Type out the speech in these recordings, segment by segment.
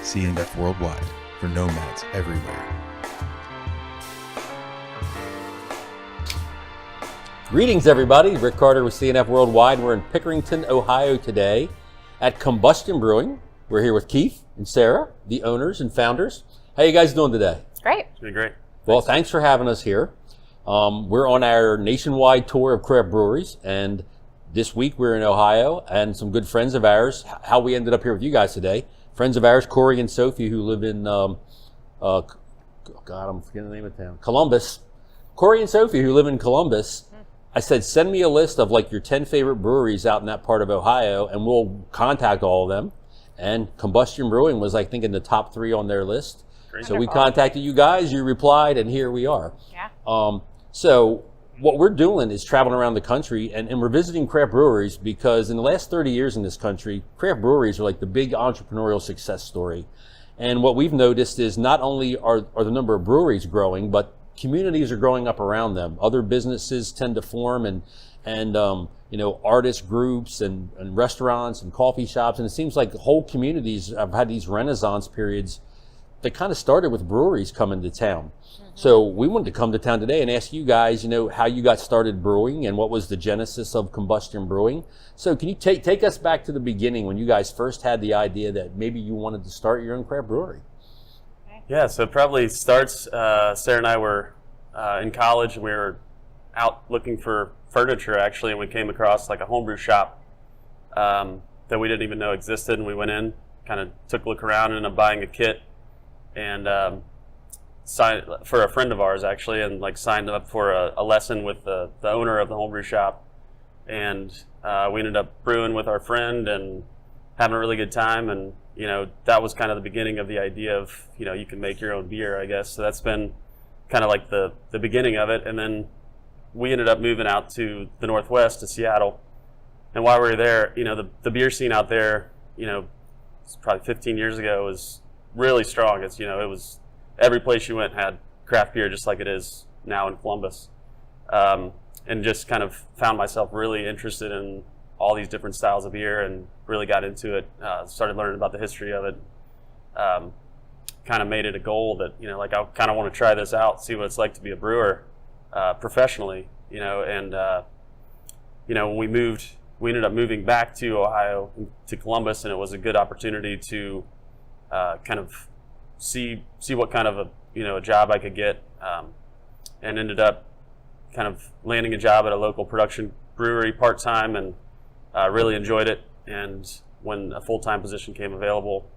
CNF Worldwide, for nomads everywhere. Greetings, everybody. Rick Carter with CNF Worldwide. We're in Pickerington, Ohio today at Combustion Brewing. We're here with Keith and Sarah, the owners and founders. How you guys doing today? Great. Doing great. Well, thanks for having us here. We're on our nationwide tour of craft breweries, and this week we're in Ohio, and some good friends of ours. How we ended up here with you guys today. Friends of ours, Corey and Sophie, who live in, I'm forgetting the name of the town, Columbus. Corey and Sophie, who live in Columbus. I said, send me a list of like your 10 favorite breweries out in that part of Ohio, and we'll contact all of them. And Combustion Brewing was, I think, in the top 3 on their list. Great. So we contacted you guys, you replied, and here we are. Yeah. So what we're doing is traveling around the country, and we're visiting craft breweries because in the last 30 years in this country, craft breweries are like the big entrepreneurial success story. And what we've noticed is not only are the number of breweries growing, but communities are growing up around them. Other businesses tend to form, and artist groups and restaurants and coffee shops. And it seems like whole communities have had these renaissance periods that kind of started with breweries coming to town. So we wanted to come to town today and ask you guys, how you got started brewing and what was the genesis of Combustion Brewing. So can you take us back to the beginning when you guys first had the idea that maybe you wanted to start your own craft brewery? Yeah, so it probably starts, Sarah and I were in college, and we were out looking for furniture actually, and we came across like a homebrew shop that we didn't even know existed, and we went in, kind of took a look around, and ended up buying a kit, and signed for a friend of ours actually, and like signed up for a lesson with the owner of the homebrew shop, and we ended up brewing with our friend and having a really good time, and that was kind of the beginning of the idea of you can make your own beer, I guess. So that's been kind of like the beginning of it, and then we ended up moving out to the Northwest to Seattle, and while we were there, the beer scene out there, it's probably 15 years ago, was really strong. It's it was every place you went had craft beer, just like it is now in Columbus, and just kind of found myself really interested in all these different styles of beer and really got into it. Started learning about the history of it. Kind of made it a goal that I kind of want to try this out, see what it's like to be a brewer professionally. And when we ended up moving back to Ohio, to Columbus, and it was a good opportunity to kind of see what kind of a job I could get, and ended up kind of landing a job at a local production brewery part-time, and really enjoyed it. And when a full-time position came available,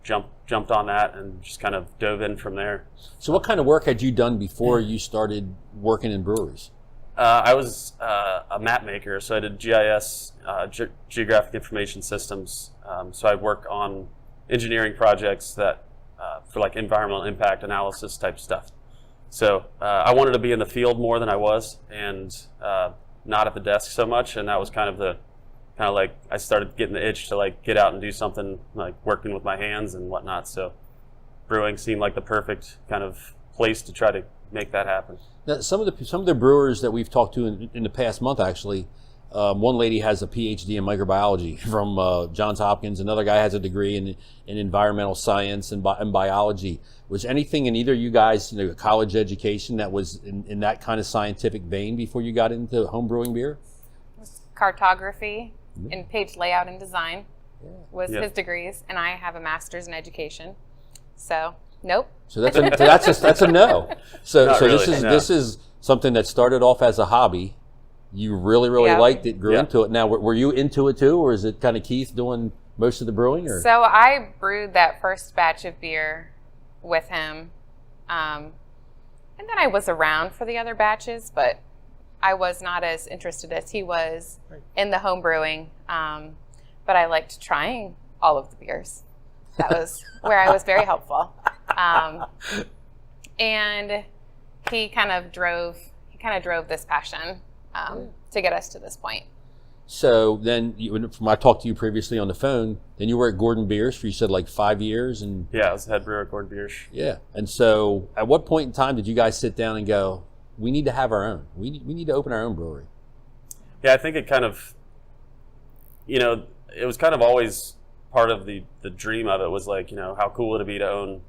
jumped on that and just kind of dove in from there. So what kind of work had you done before you started working in breweries? I was a map maker, so I did GIS, Geographic Information Systems. So I work on engineering projects that for like environmental impact analysis type stuff. So I wanted to be in the field more than I was, and not at the desk so much. And that was kind of like I started getting the itch to like get out and do something, like working with my hands and whatnot. So brewing seemed like the perfect kind of place to try to make that happen. Now, some of the brewers that we've talked to in the past month, actually, one lady has a PhD in microbiology from Johns Hopkins. Another guy has a degree in environmental science and biology. Was anything in either of you guys, college education that was in that kind of scientific vein before you got into home brewing beer? Cartography and page layout and design was his degrees, and I have a master's in education. So nope. So that's a no. So really, this is something that started off as a hobby. You really liked it, grew into it. Now, were you into it too, or is it kind of Keith doing most of the brewing? Or? So I brewed that first batch of beer with him, and then I was around for the other batches, but I was not as interested as he was in the home brewing, but I liked trying all of the beers. That was where I was very helpful. And he kind of drove this passion to get us to this point. So then, from I talked to you previously on the phone, then you were at Gordon Beers for, you said, like 5 years? And yeah, I was the head brewer at Gordon Beers. Yeah. And so at what point in time did you guys sit down and go, we need to have our own? We need to open our own brewery? Yeah, I think it kind of, it was kind of always part of the dream of it was like, how cool would it be to own,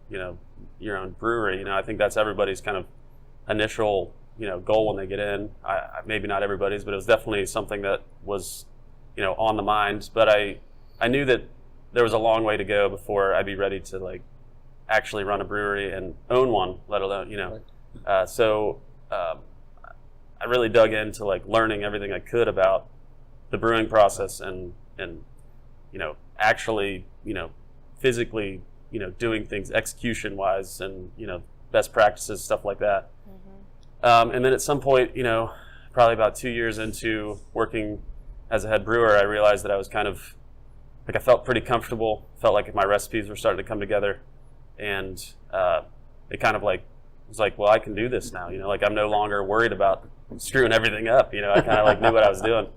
your own brewery? I think that's everybody's kind of initial, goal when they get in. Maybe not everybody's, but it was definitely something that was, on the mind. But I knew that there was a long way to go before I'd be ready to like actually run a brewery and own one, let alone, Right. So I really dug into like learning everything I could about the brewing process and actually, physically, doing things execution wise and, best practices, stuff like that. And then at some point, probably about 2 years into working as a head brewer, I realized that I was kind of like, I felt pretty comfortable, felt like my recipes were starting to come together, and it kind of like was like, well, I can do this now, like I'm no longer worried about screwing everything up, I kind of like knew what I was doing.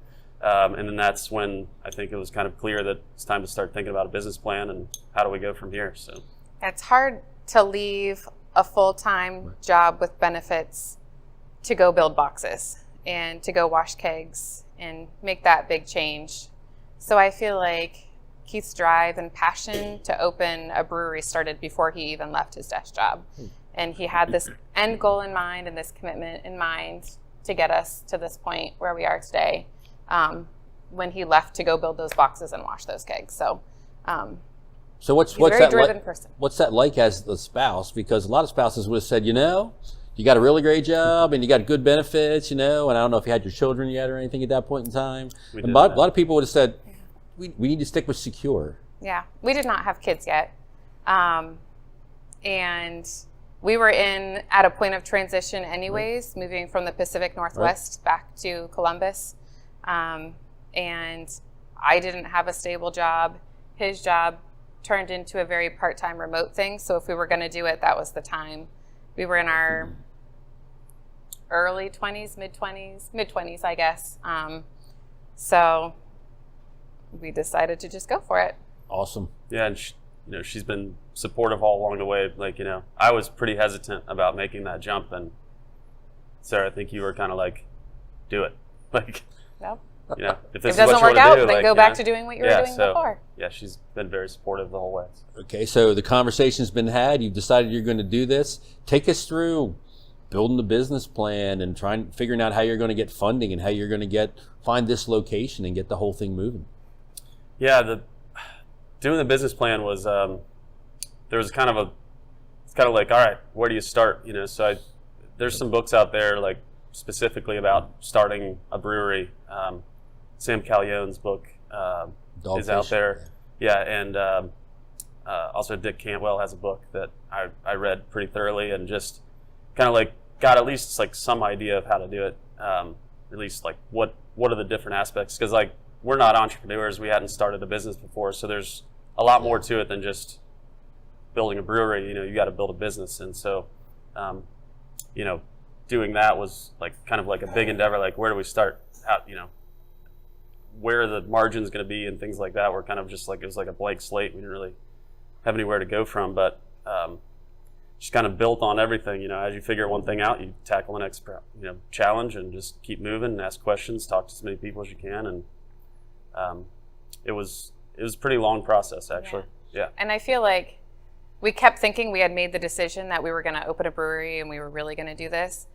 And then that's when I think it was kind of clear that it's time to start thinking about a business plan and how do we go from here. So It's hard to leave a full-time job with benefits to go build boxes and to go wash kegs and make that big change. So I feel like Keith's drive and passion to open a brewery started before he even left his desk job. And he had this end goal in mind and this commitment in mind to get us to this point where we are today, when he left to go build those boxes and wash those kegs. So what's he's a very that driven like? person. What's that like as the spouse? Because a lot of spouses would have said, you got a really great job and you got good benefits, and I don't know if you had your children yet or anything at that point in time. And a lot of people would have said, we need to stick with secure. Yeah, we did not have kids yet. And we were at a point of transition anyways, moving from the Pacific Northwest back to Columbus. And I didn't have a stable job. His job turned into a very part-time remote thing. So if we were going to do it, that was the time. We were in our early 20s, mid-20s, I guess. So we decided to just go for it. Awesome. Yeah, and she's been supportive all along the way. Like, I was pretty hesitant about making that jump, and Sarah, I think you were kind of like, do it. Like, Nope. If this If it is what doesn't you work want out, to do, then like, go back to doing what you were doing so, before. Yeah, she's been very supportive the whole way. Okay, so the conversation's been had. You've decided you're going to do this. Take us through building the business plan and figuring out how you're going to get funding and how you're going to find this location and get the whole thing moving. Yeah, doing the business plan was there was it's kind of like, all right, where do you start? So there's some books out there like specifically about starting a brewery. Sam Calhoun's book is out there. Yeah, and also Dick Cantwell has a book that I read pretty thoroughly and just kind of like got at least like some idea of how to do it. At least like what are the different aspects? Because like we're not entrepreneurs, we hadn't started a business before, so there's a lot more to it than just building a brewery. You got to build a business, and so doing that was like kind of like a big endeavor. Like, where do we start? How, where are the margins going to be and things like that? We're kind of just like, it was like a blank slate. We didn't really have anywhere to go from, but just kind of built on everything. As you figure one thing out, you tackle the next challenge and just keep moving and ask questions, talk to as many people as you can, and it was a pretty long process actually. Yeah. And I feel like we kept thinking we had made the decision that we were going to open a brewery and we were really going to do this.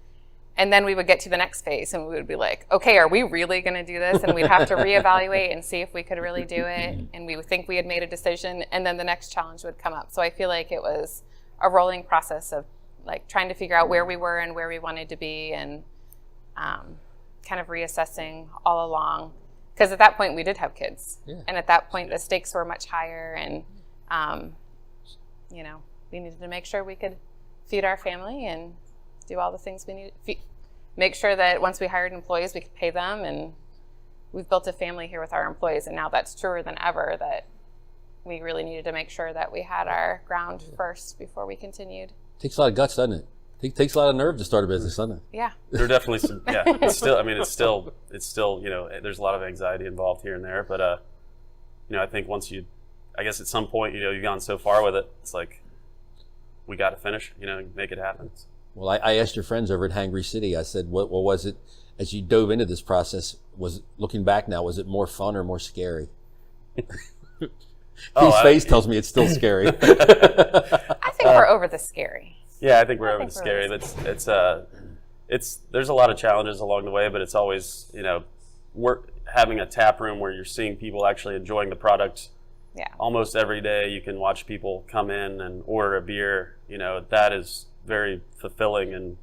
And then we would get to the next phase and we would be like, okay, are we really going to do this? And we'd have to reevaluate and see if we could really do it. And we would think we had made a decision, and then the next challenge would come up. So I feel like it was a rolling process of like trying to figure out where we were and where we wanted to be, and kind of reassessing all along. Because at that point we did have kids. Yeah. And at that point the stakes were much higher, and we needed to make sure we could feed our family and do all the things we needed. Make sure that once we hired employees, we could pay them, and we've built a family here with our employees, and now that's truer than ever that we really needed to make sure that we had our ground first before we continued. Takes a lot of guts, doesn't it? It takes a lot of nerve to start a business, doesn't it? Yeah. There are definitely some, yeah, it's still, there's a lot of anxiety involved here and there, but, I think I guess at some point, you've gone so far with it, it's like, we got to finish, make it happen. Well, I asked your friends over at Hangry City, I said, what was it, as you dove into this process, looking back now, was it more fun or more scary? His face tells me it's still scary. I think we're over the scary. Yeah, I think we're over the scary. There's a lot of challenges along the way, but it's always, having a tap room where you're seeing people actually enjoying the product. Yeah. Almost every day you can watch people come in and order a beer. That is very fulfilling, and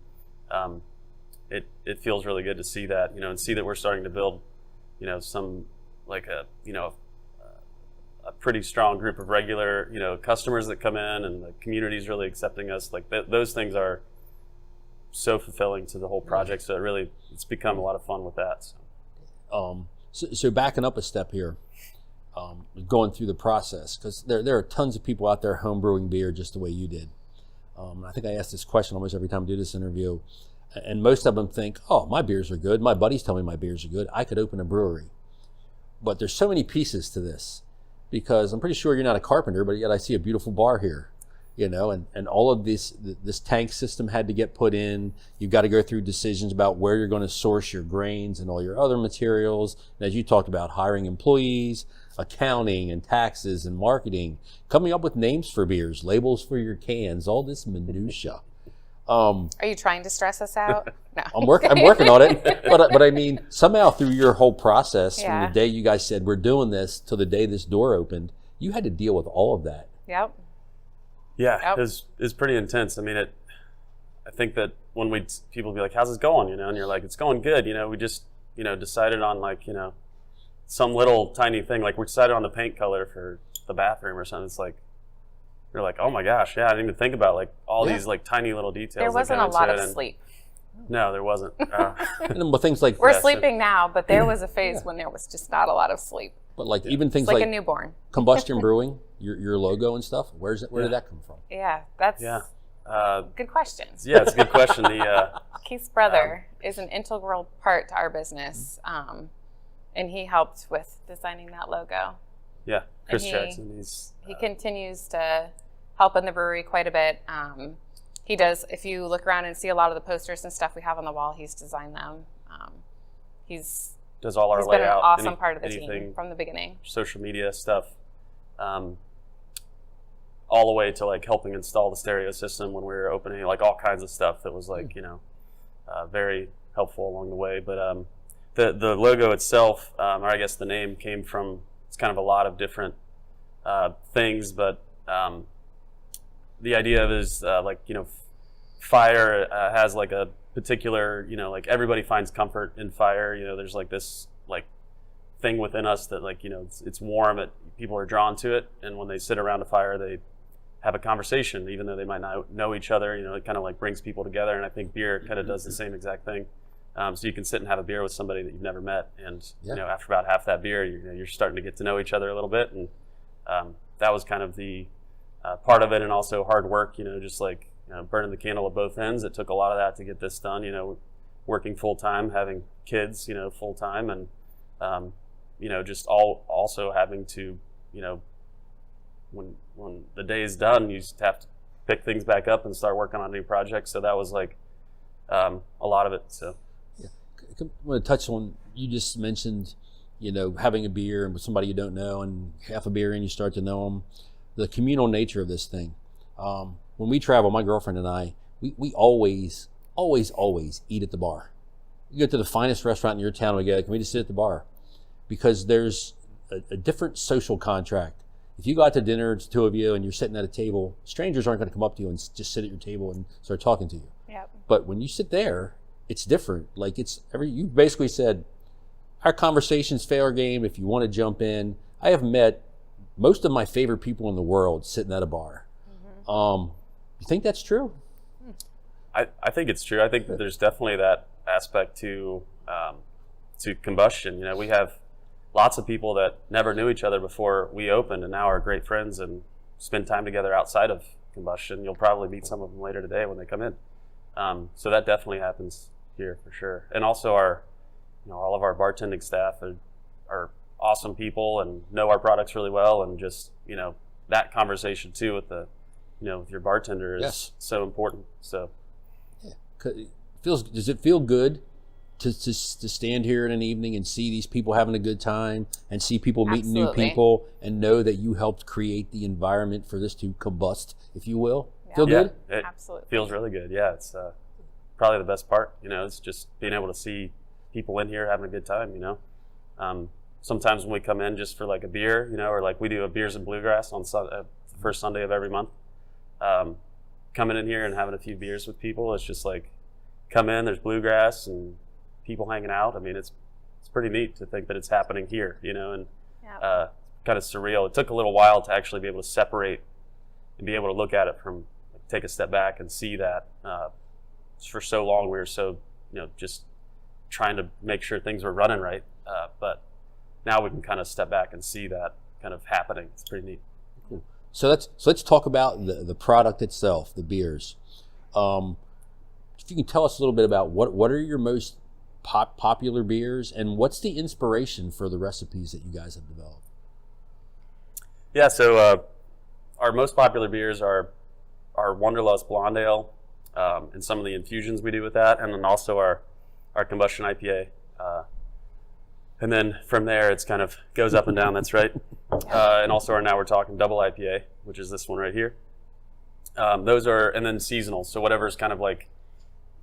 it feels really good to see that, and see that we're starting to build, some like a pretty strong group of regular, customers that come in, and the community's really accepting us. Like those things are so fulfilling to the whole project. So it's become a lot of fun with that. So backing up a step here, going through the process, because there are tons of people out there home brewing beer just the way you did. I think I ask this question almost every time I do this interview, and most of them think, oh, my beers are good. My buddies tell me my beers are good. I could open a brewery. But there's so many pieces to this, because I'm pretty sure you're not a carpenter, but yet I see a beautiful bar here, and all of this tank system had to get put in. You've got to go through decisions about where you're going to source your grains and all your other materials. And as you talked about, hiring employees, accounting and taxes and marketing, coming up with names for beers, labels for your cans, all this minutia. Are you trying to stress us out? No. I'm working on it, but I mean, somehow through your whole process, from the day you guys said we're doing this till the day this door opened, you had to deal with all of that. Yep. Yeah, It was pretty intense. I mean, I think that when people be like, "How's it going?" And you're like, "It's going good." We just decided on some little tiny thing. Like we decided on the paint color for the bathroom or something. It's like you're like, "Oh my gosh, yeah, I didn't even think about all these tiny little details." There wasn't a lot of sleep. No, there wasn't. And then things like we're sleeping now, but there was a phase when there was just not a lot a newborn. Combustion Brewing, your logo and stuff. Where did that come from? Yeah, that's good questions. Yeah, it's a good question. Keith's brother is an integral part to our business, and he helped with designing that logo. Yeah, Chris Jackson. He continues to help in the brewery quite a bit. He does. If you look around and see a lot of the posters and stuff we have on the wall, he's designed them. Does all our he's layout. Been an awesome part of the team from the beginning. Social media stuff, all the way to helping install the stereo system when we were opening, all kinds of stuff that was very helpful along the way. But the logo itself, or I guess the name, came from, it's kind of a lot of different things, but the idea of is fire has a particular, everybody finds comfort in fire. There's this thing within us that it's warm, people are drawn to it, and when they sit around a fire they have a conversation even though they might not know each other. It kind of brings people together, and I think beer kind of does the same exact thing. So you can sit and have a beer with somebody that you've never met, and after about half that beer you're starting to get to know each other a little bit, and that was kind of the part of it. And also hard work, just burning the candle at both ends. It took a lot of that to get this done, working full time, having kids, full time, and just also having to, when the day is done, you just have to pick things back up and start working on new projects. So that was a lot of it. So I want to touch on, you just mentioned, having a beer with somebody you don't know, and half a beer in you start to know them. The communal nature of this thing. When we travel, my girlfriend and I, we always eat at the bar. You go to the finest restaurant in your town, we go, can we just sit at the bar? Because there's a different social contract. If you go out to dinner, it's two of you, and you're sitting at a table, strangers aren't going to come up to you and just sit at your table and start talking to you. Yep. But when you sit there, it's different. You basically said, our conversation's fair game if you want to jump in. I have met most of my favorite people in the world sitting at a bar. Mm-hmm. You think that's true? I think it's true. I think that there's definitely that aspect to Combustion. We have lots of people that never knew each other before we opened, and now are great friends and spend time together outside of Combustion. You'll probably meet some of them later today when they come in. So that definitely happens here for sure. And also all of our bartending staff are awesome people and know our products really well, and just that conversation too with with your bartender is so important. So Does it feel good to stand here in an evening and see these people having a good time and see people meeting new Absolutely. people and know that you helped create the environment for this to combust, if you will? Yeah. Feel good? It Absolutely. feels really good. Yeah, it's probably the best part. It's just being able to see people in here having a good time. Sometimes when we come in just for like a beer, or like we do a beers and bluegrass on the first Sunday of every month. Coming in here and having a few beers with people, it's just like come in. There's bluegrass and people hanging out. I mean, it's pretty neat to think that it's happening here. And Yeah. kind of surreal. It took a little while to actually be able to separate and be able to look at it from, take a step back and see that. For so long we were so just trying to make sure things were running right, but now we can kind of step back and see that kind of happening. It's pretty neat. Cool. So let's talk about the product itself, the beers. If you can tell us a little bit about what are your most popular beers, and what's the inspiration for the recipes that you guys have developed? Yeah, so our most popular beers are our Wanderlust Blonde Ale, and some of the infusions we do with that, and then also our Combustion IPA. And then from there, it's kind of goes up and down. That's right. And also now we're talking Double IPA, which is this one right here. Those are, and then seasonal. So whatever's kind of like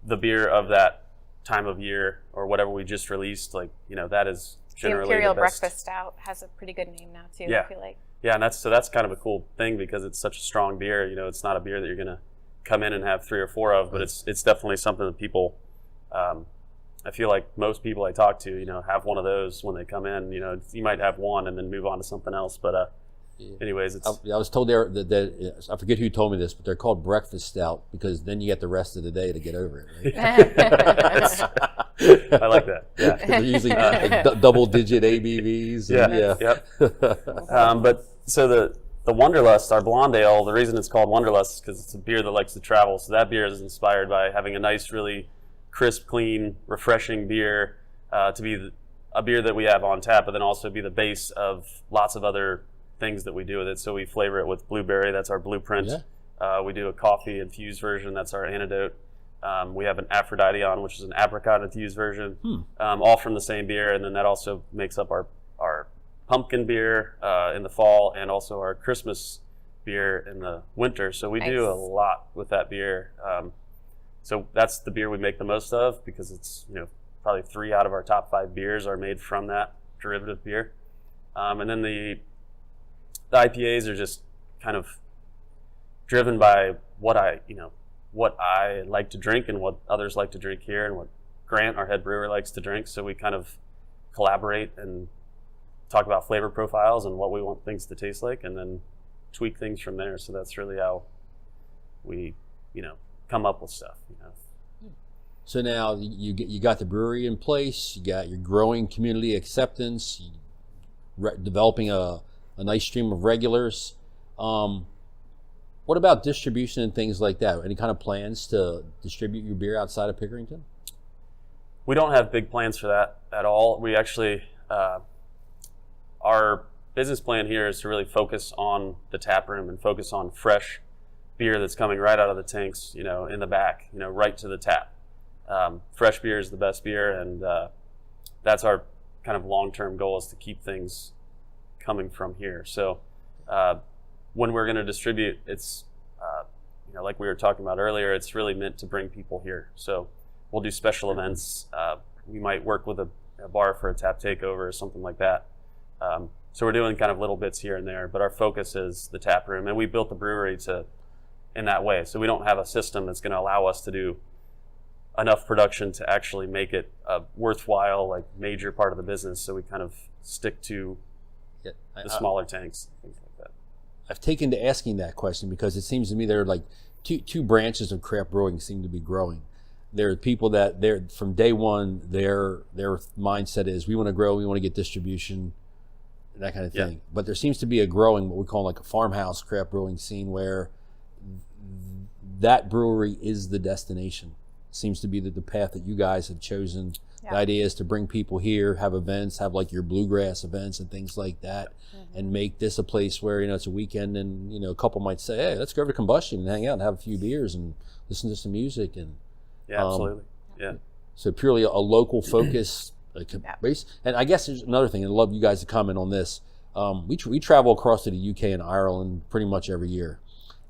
the beer of that time of year or whatever we just released, like, that is generally the Imperial the best. Breakfast Stout has a pretty good name now too. Yeah. I feel like. Yeah, and that's kind of a cool thing because it's such a strong beer. It's not a beer that you're gonna come in and have 3 or 4 of, but it's definitely something that people. I feel like most people I talk to, have one of those when they come in. You might have one and then move on to something else. But anyways, it's. I was told that I forget who told me this, but they're called breakfast stout because then you get the rest of the day to get over it. Right? I like that. Yeah. They're usually double-digit ABVs. Yeah. Yep. But so the Wanderlust, our blonde ale, the reason it's called Wanderlust is because it's a beer that likes to travel. So that beer is inspired by having a nice, really crisp, clean, refreshing beer to be a beer that we have on tap, but then also be the base of lots of other things that we do with it. So we flavor it with blueberry. That's our blueprint. Yeah. We do a coffee infused version. That's our antidote. We have an Aphrodite on, which is an apricot infused version, all from the same beer. And then that also makes up our pumpkin beer in the fall and also our Christmas beer in the winter. So we do a lot with that beer. So that's the beer we make the most of because it's, probably 3 out of our top 5 beers are made from that derivative beer. And then the IPAs are just kind of driven by what I like to drink and what others like to drink here and what Grant, our head brewer, likes to drink. So we kind of collaborate and talk about flavor profiles and what we want things to taste like and then tweak things from there. So that's really how we, come up with stuff. So now you got the brewery in place, you got your growing community acceptance, developing a nice stream of regulars. What about distribution and things like that? Any kind of plans to distribute your beer outside of Pickerington? We don't have big plans for that at all. We actually, our business plan here is to really focus on the tap room and focus on fresh beer that's coming right out of the tanks, in the back, right to the tap. Fresh beer is the best beer, and that's our kind of long-term goal is to keep things coming from here. So when we're going to distribute, it's, like we were talking about earlier, it's really meant to bring people here. So we'll do special events. We might work with a bar for a tap takeover or something like that. So we're doing kind of little bits here and there, but our focus is the tap room, and we built the brewery in that way. So we don't have a system that's going to allow us to do enough production to actually make it a worthwhile, like major part of the business. So we kind of stick to the smaller tanks, things like that. I've taken to asking that question because it seems to me there are like two branches of craft brewing seem to be growing. There are people that they're from day one, their mindset is we want to grow, we want to get distribution, that kind of thing. Yeah. But there seems to be a growing, what we call like a farmhouse craft brewing scene where that brewery is the destination. Seems to be the path that you guys have chosen. Yeah. The idea is to bring people here, have events, have like your bluegrass events and things like that, and make this a place where, it's a weekend and, a couple might say, hey, let's go over to Combustion and hang out and have a few beers and listen to some music. And Yeah, absolutely. Yeah. So purely a local focus base. And I guess there's another thing, and I'd love you guys to comment on this. We travel across to the UK and Ireland pretty much every year.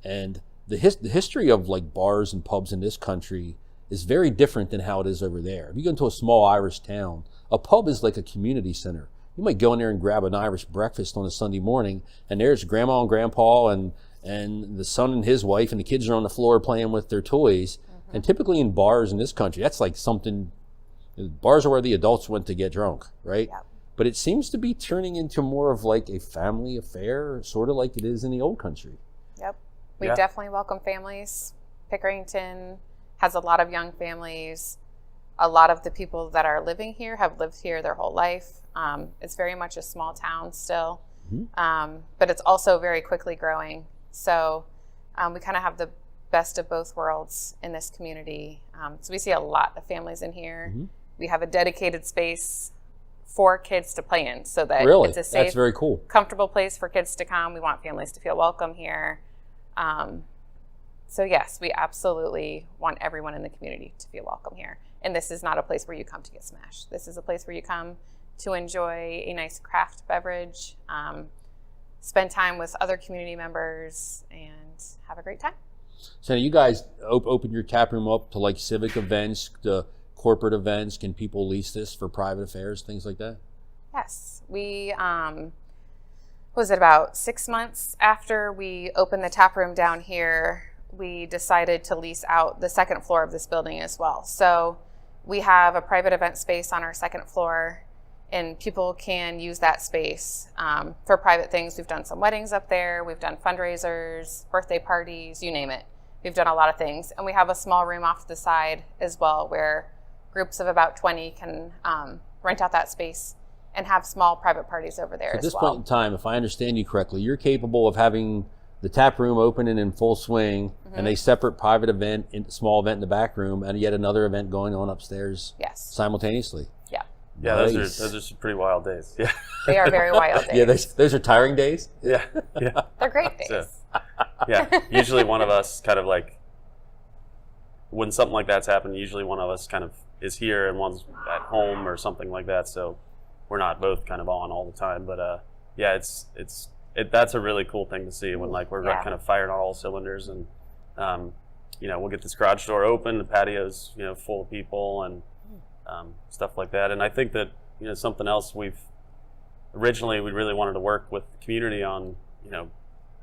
And the history of like bars and pubs in this country is very different than how it is over there. If you go into a small Irish town, a pub is like a community center. You might go in there and grab an Irish breakfast on a Sunday morning, and there's grandma and grandpa and the son and his wife, and the kids are on the floor playing with their toys. Mm-hmm. And typically in bars in this country, that's like something, bars are where the adults went to get drunk, right? Yep. But it seems to be turning into more of like a family affair, sort of like it is in the old country. Yep. We definitely welcome families. Pickerington has a lot of young families. A lot of the people that are living here have lived here their whole life. It's very much a small town still, but it's also very quickly growing. So we kind of have the best of both worlds in this community. So we see a lot of families in here. Mm-hmm. We have a dedicated space for kids to play in, so that it's a safe, that's very cool, comfortable place for kids to come. We want families to feel welcome here. So yes, we absolutely want everyone in the community to feel welcome here. And this is not a place where you come to get smashed. This is a place where you come to enjoy a nice craft beverage, spend time with other community members, and have a great time. So you guys open your tap room up to like civic events, to corporate events. Can people lease this for private affairs, things like that? Yes. We, was it about 6 months after we opened the tap room down here, we decided to lease out the second floor of this building as well. So we have a private event space on our second floor, and people can use that space for private things. We've done some weddings up there. We've done fundraisers, birthday parties, you name it. We've done a lot of things. And we have a small room off to the side as well, where groups of about 20 can rent out that space and have small private parties over there as well. At this point in time, if I understand you correctly, you're capable of having the tap room open and in full swing, and a separate private event, small event in the back room, and yet another event going on upstairs simultaneously. Yeah. Yeah, Nice. those are some pretty wild days. Yeah. They are very wild days. Yeah, those are tiring days. Yeah. They're great days. So, usually one of us kind of like, when something like that's happened, usually one of us kind of is here and one's at home or something like that. So we're not both kind of on all the time. But that's a really cool thing to see when like we're kind of firing on all cylinders, and we'll get this garage door open, the patio's full of people and stuff like that. And I think that something else we really wanted to work with the community on,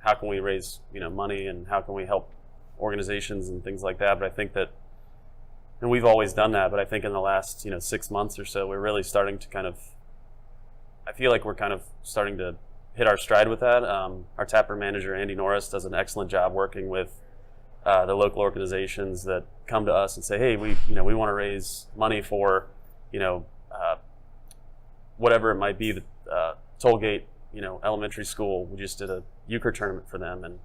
how can we raise money and how can we help organizations and things like that. But I think that, and we've always done that, but I think in the last 6 months or so, we're really starting to I feel like we're kind of starting to hit our stride with that. Our taproom manager, Andy Norris, does an excellent job working with the local organizations that come to us and say, hey, we want to raise money for, whatever it might be, the Tollgate, elementary school. We just did a euchre tournament for them, and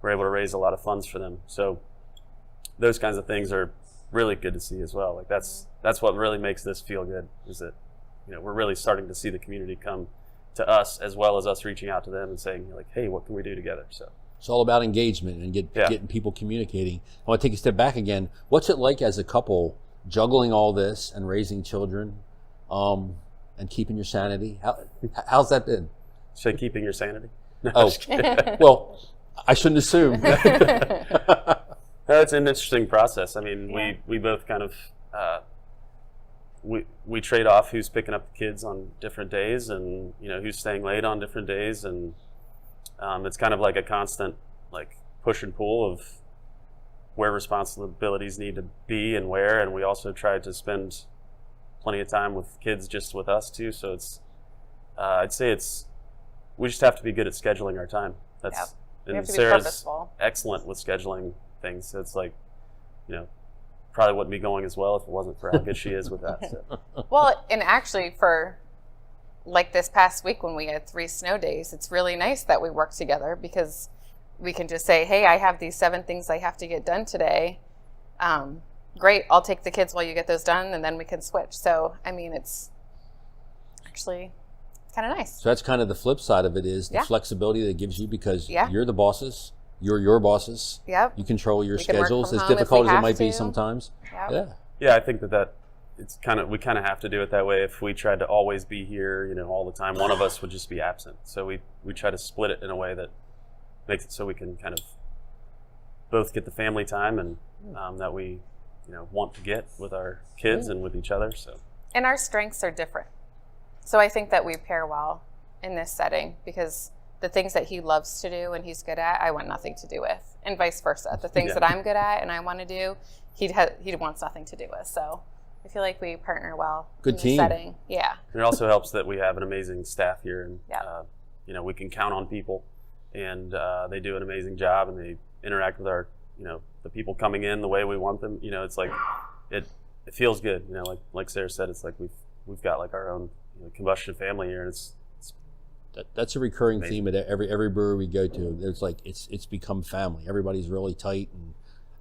we're able to raise a lot of funds for them. So those kinds of things are really good to see as well. Like that's what really makes this feel good, is that, we're really starting to see the community come to us, as well as us reaching out to them and saying like, hey, what can we do together? So it's all about engagement and getting people communicating. I want to take a step back again. What's it like as a couple juggling all this and raising children, and keeping your sanity? How's that been? So keeping your sanity? No, well, I shouldn't assume. No, it's an interesting process. I mean, we both kind of we trade off who's picking up the kids on different days, and who's staying late on different days, and it's kind of like a constant like push and pull of where responsibilities need to be and where. And we also try to spend plenty of time with kids, just with us too. So it's I'd say we just have to be good at scheduling our time. That's we have to be Sarah's purposeful. Excellent with scheduling things. So it's like, probably wouldn't be going as well if it wasn't for how good she is with that. So. Well, and actually for like this past week when we had 3 snow days, it's really nice that we work together, because we can just say, hey, I have these 7 things I have to get done today. Great, I'll take the kids while you get those done, and then we can switch. So, I mean, it's actually kind of nice. So that's kind of the flip side of it, is the flexibility that it gives you, because you're the bosses. You're your bosses. Yep. You control your We can work schedules, from as home if difficult we as it have might be to. sometimes. Yep. Yeah. Yeah, I think that it's we kind of have to do it that way. If we tried to always be here, all the time, one of us would just be absent. So we try to split it in a way that makes it so we can kind of both get the family time and that we, want to get with our kids and with each other. So. And our strengths are different. So I think that we pair well in this setting because the things that he loves to do and he's good at, I want nothing to do with, and vice versa. The things that I'm good at and I want to do, he wants nothing to do with. So I feel like we partner well. Good in team. The setting. Yeah. And it also helps that we have an amazing staff here, and we can count on people, and they do an amazing job, and they interact with our, the people coming in the way we want them. It's like it feels good. Like Sarah said, it's like we've got like our own combustion family here, and it's that's a recurring amazing. theme at every brewery we go to. It's like it's become family. Everybody's really tight, and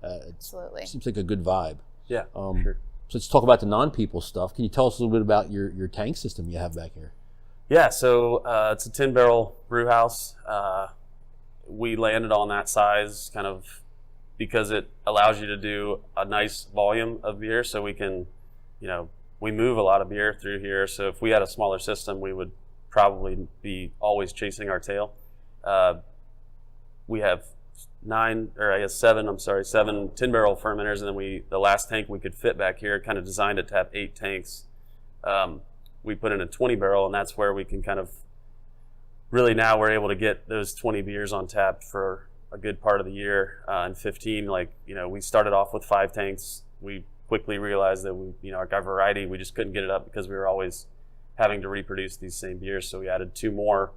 Absolutely. It seems like a good vibe. Yeah, sure. So let's talk about the non-people stuff. Can you tell us a little bit about your tank system you have back here? Yeah, so it's a 10-barrel brew house. We landed on that size kind of because it allows you to do a nice volume of beer, so we can, we move a lot of beer through here. So if we had a smaller system, we would probably be always chasing our tail. We have 7 10-barrel fermenters, and then the last tank we could fit back here, kind of designed it to have 8 tanks. We put in a 20-barrel, and that's where we can kind of really now we're able to get those 20 beers on tap for a good part of the year. And 15, we started off with 5 tanks. We quickly realized that our variety, we just couldn't get it up because we were always having to reproduce these same beers. So we added 2 more.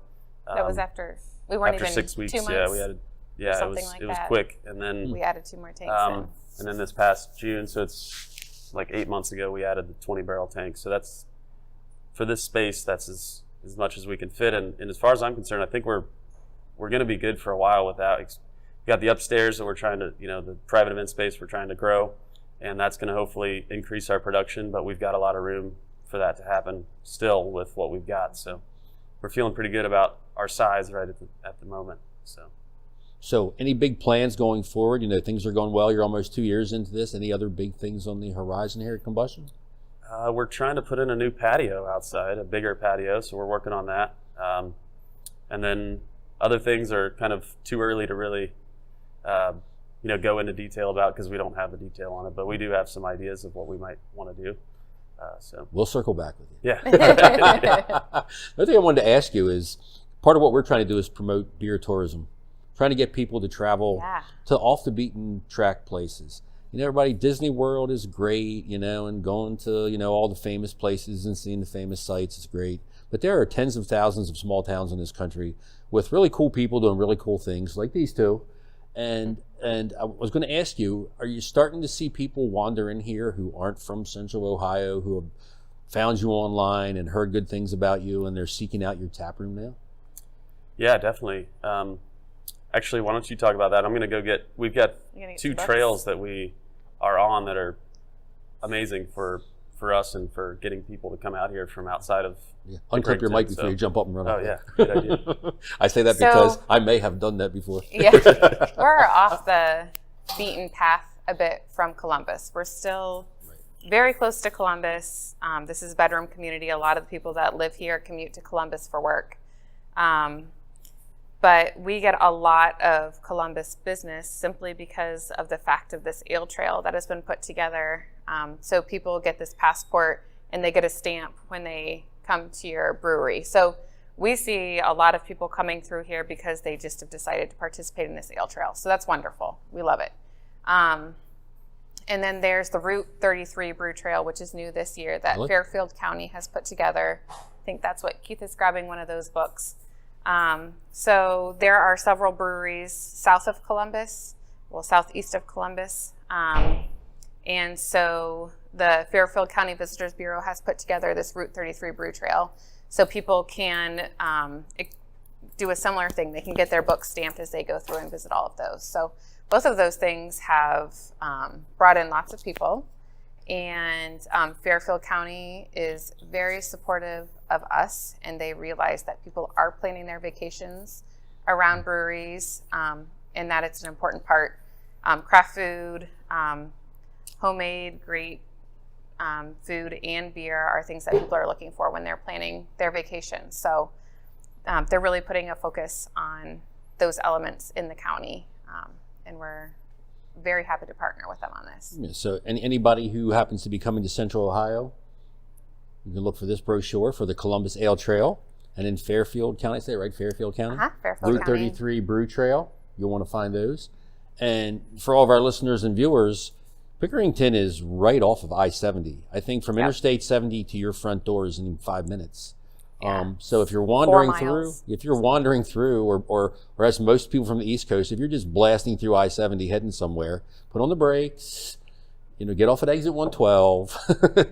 That was after we weren't after even 6 weeks. 2 months. Yeah, we added. Yeah, it was quick, and then we added 2 more tanks. and then this past June, so it's like 8 months ago, we added the 20-barrel tank. So that's for this space. That's as much as we can fit. And as far as I'm concerned, I think we're going to be good for a while with that. We got the upstairs that we're trying to, the private event space we're trying to grow, and that's going to hopefully increase our production. But we've got a lot of room for that to happen still with what we've got. So we're feeling pretty good about our size right at the moment. So any big plans going forward? Things are going well. You're almost 2 years into this. Any other big things on the horizon here at Combustion? We're trying to put in a new patio outside, a bigger patio, so we're working on that. And then other things are kind of too early to really, go into detail about because we don't have the detail on it. But we do have some ideas of what we might want to do. So we'll circle back with you. Yeah. Another thing I wanted to ask you is part of what we're trying to do is promote beer tourism, trying to get people to travel to off the beaten track places. Everybody, Disney World is great, and going to, all the famous places and seeing the famous sites is great. But there are tens of thousands of small towns in this country with really cool people doing really cool things like these two. And I was going to ask you, are you starting to see people wander in here who aren't from Central Ohio, who have found you online and heard good things about you, and they're seeking out your tap room now? Yeah, definitely. Actually, why don't you talk about that? I'm going to go we've got 2 trails that we are on that are amazing for us and for getting people to come out here from outside of Unclip your mic before you jump up and run. Oh, yeah. Good idea. I say that because I may have done that before. Yeah. We're off the beaten path a bit from Columbus. We're still very close to Columbus. This is a bedroom community. A lot of the people that live here commute to Columbus for work. But we get a lot of Columbus business simply because of the fact of this ale trail that has been put together. So people get this passport and they get a stamp when they come to your brewery. So we see a lot of people coming through here because they just have decided to participate in this ale trail. So that's wonderful. We love it. And then there's the Route 33 Brew Trail, which is new this year that Fairfield County has put together. I think that's what Keith is grabbing, one of those books. So there are several breweries south of Columbus, southeast of Columbus. And so the Fairfield County Visitors Bureau has put together this Route 33 Brew Trail. So people can do a similar thing. They can get their books stamped as they go through and visit all of those. So both of those things have brought in lots of people. And Fairfield County is very supportive of us, and they realize that people are planning their vacations around breweries, and that it's an important part. Craft food, homemade, great food and beer are things that people are looking for when they're planning their vacation. So they're really putting a focus on those elements in the county, and we're very happy to partner with them on this. Yeah, so anybody who happens to be coming to Central Ohio, you can look for this brochure for the Columbus Ale Trail, and in Fairfield County, say it right, Fairfield County? Fairfield Route County. 33 Brew Trail. You'll want to find those. And for all of our listeners and viewers, Pickerington is right off of I-70. I think from Interstate 70 to your front door is in 5 minutes. Yeah. So if you're wandering 4 through, or as most people from the East Coast, if you're just blasting through I-70 heading somewhere, put on the brakes, get off at exit 112,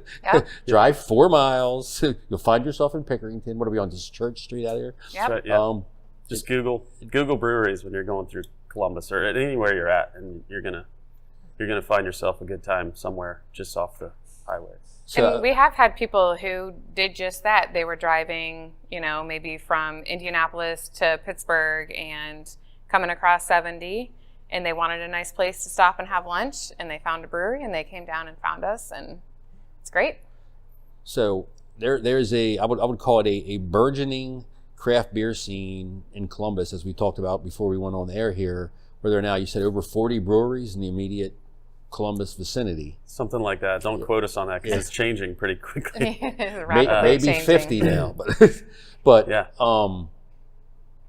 drive 4 miles. You'll find yourself in Pickerington. What are we on, just Church Street out here? Yep. Right, yeah. Just Google breweries when you're going through Columbus or anywhere you're at, and you're gonna find yourself a good time somewhere just off the highway. So, and we have had people who did just that. They were driving, maybe from Indianapolis to Pittsburgh and coming across 70, and they wanted a nice place to stop and have lunch, and they found a brewery, and they came down and found us, and it's great. So there's I would call it a burgeoning craft beer scene in Columbus, as we talked about before we went on the air here, where there are now, you said, over 40 breweries in the immediate Columbus vicinity. Something like that. Don't quote us on that because it's changing pretty quickly. Maybe changing. 50 now, but yeah.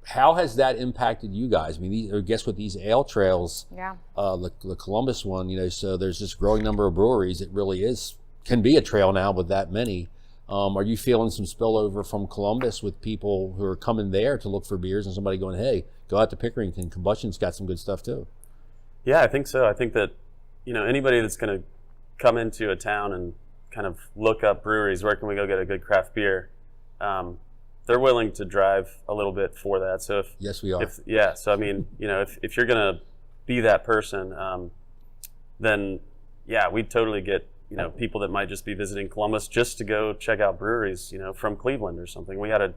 How has that impacted you guys? I mean, guess what? These ale trails, the Columbus one, so there's this growing number of breweries. It really can be a trail now with that many. Are you feeling some spillover from Columbus with people who are coming there to look for beers and somebody going, hey, go out to Pickerington. Combustion's got some good stuff too. Yeah, I think so. I think that, anybody that's going to come into a town and kind of look up breweries, where can we go get a good craft beer? They're willing to drive a little bit for that. So yes, we are. So I mean, if you're going to be that person, then we'd totally get, people that might just be visiting Columbus just to go check out breweries, from Cleveland or something. We had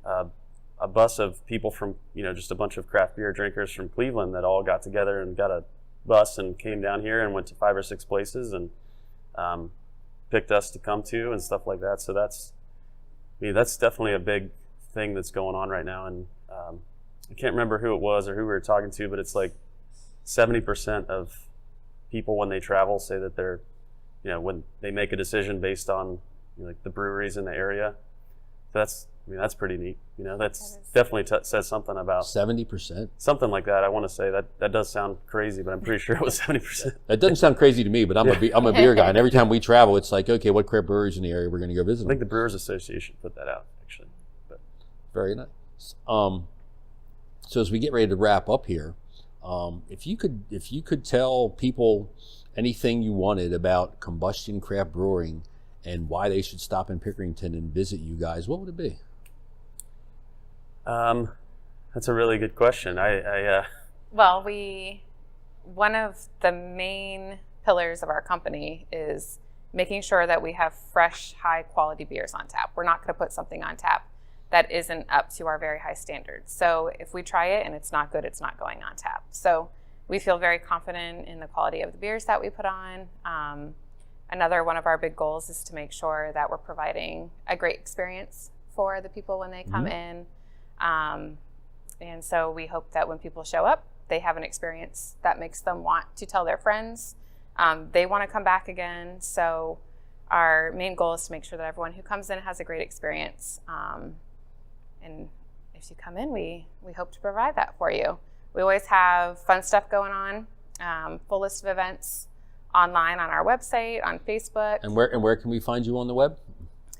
a bus of people from, just a bunch of craft beer drinkers from Cleveland that all got together and got a bus and came down here and went to 5 or 6 places and picked us to come to and stuff like that. So that's definitely a big thing that's going on right now. And I can't remember who it was or who we were talking to, but it's like 70% of people when they travel say that they're, when they make a decision based on like the breweries in the area. That's pretty neat. That's definitely says something about 70%. Something like that. I want to say that does sound crazy, but I'm pretty sure it was 70%. That doesn't sound crazy to me, but I'm a beer guy, and every time we travel, it's like, okay, what craft breweries in the area we're going to go visit? I think the Brewers Association put that out, actually. But. Very nice. So as we get ready to wrap up here, if you could tell people anything you wanted about Combustion Craft Brewing and why they should stop in Pickerington and visit you guys, what would it be? That's a really good question. Well, one of the main pillars of our company is making sure that we have fresh, high quality beers on tap. We're not going to put something on tap that isn't up to our very high standards. So if we try it and it's not good, it's not going on tap. So we feel very confident in the quality of the beers that we put on. Another one of our big goals is to make sure that we're providing a great experience for the people when they come in. And so we hope that when people show up, they have an experience that makes them want to tell their friends. They want to come back again. So our main goal is to make sure that everyone who comes in has a great experience. And if you come in, we hope to provide that for you. We always have fun stuff going on, full list of events online on our website, on Facebook. And where can we find you on the web?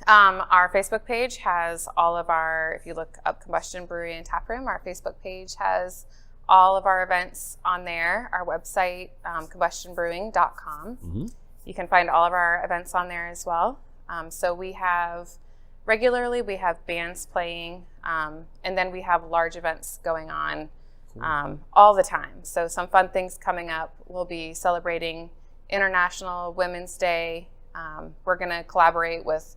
Our Facebook page has all of our, if you look up Combustion Brewery and Taproom, our Facebook page has all of our events on there. Our website, combustionbrewing.com. Mm-hmm. You can find all of our events on there as well. So we have bands playing, and then we have large events going on all the time. So some fun things coming up. We'll be celebrating International Women's Day. We're going to collaborate with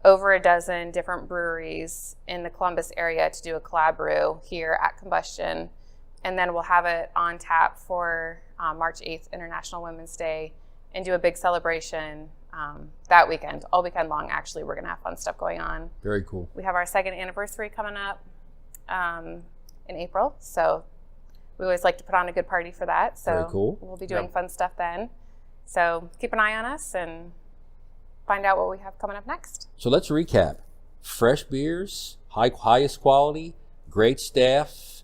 over a dozen different breweries in the Columbus area to do a collab brew here at Combustion. And then we'll have it on tap for March 8th, International Women's Day, and do a big celebration that weekend, all weekend long. Actually, we're gonna have fun stuff going on. Very cool. We have our 2nd anniversary coming up in April, so we always like to put on a good party for that. So Very cool. We'll be doing fun stuff then. So keep an eye on us and find out what we have coming up next. So let's recap. Fresh beers, highest quality, great staff,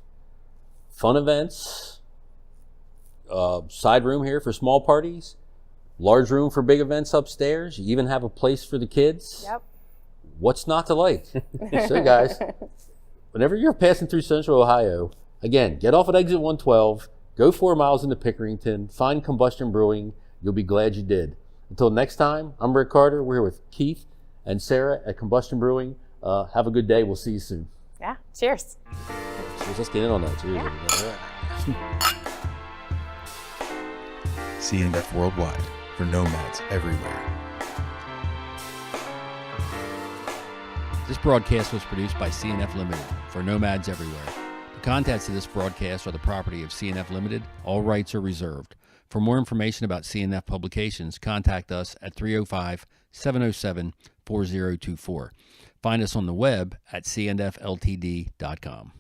fun events, side room here for small parties, large room for big events upstairs. You even have a place for the kids. Yep. What's not to like? So guys, whenever you're passing through Central Ohio, again, get off at exit 112, go 4 miles into Pickerington, find Combustion Brewing. You'll be glad you did. Until next time, I'm Rick Carter. We're here with Keith and Sarah at Combustion Brewing. Have a good day. We'll see you soon. Yeah. Cheers. Cheers. Let's get in on that. Cheers. Yeah. CNF Worldwide for nomads everywhere. This broadcast was produced by CNF Limited for nomads everywhere. The contents of this broadcast are the property of CNF Limited. All rights are reserved. For more information about CNF publications, contact us at 305-707-4024. Find us on the web at cnfltd.com.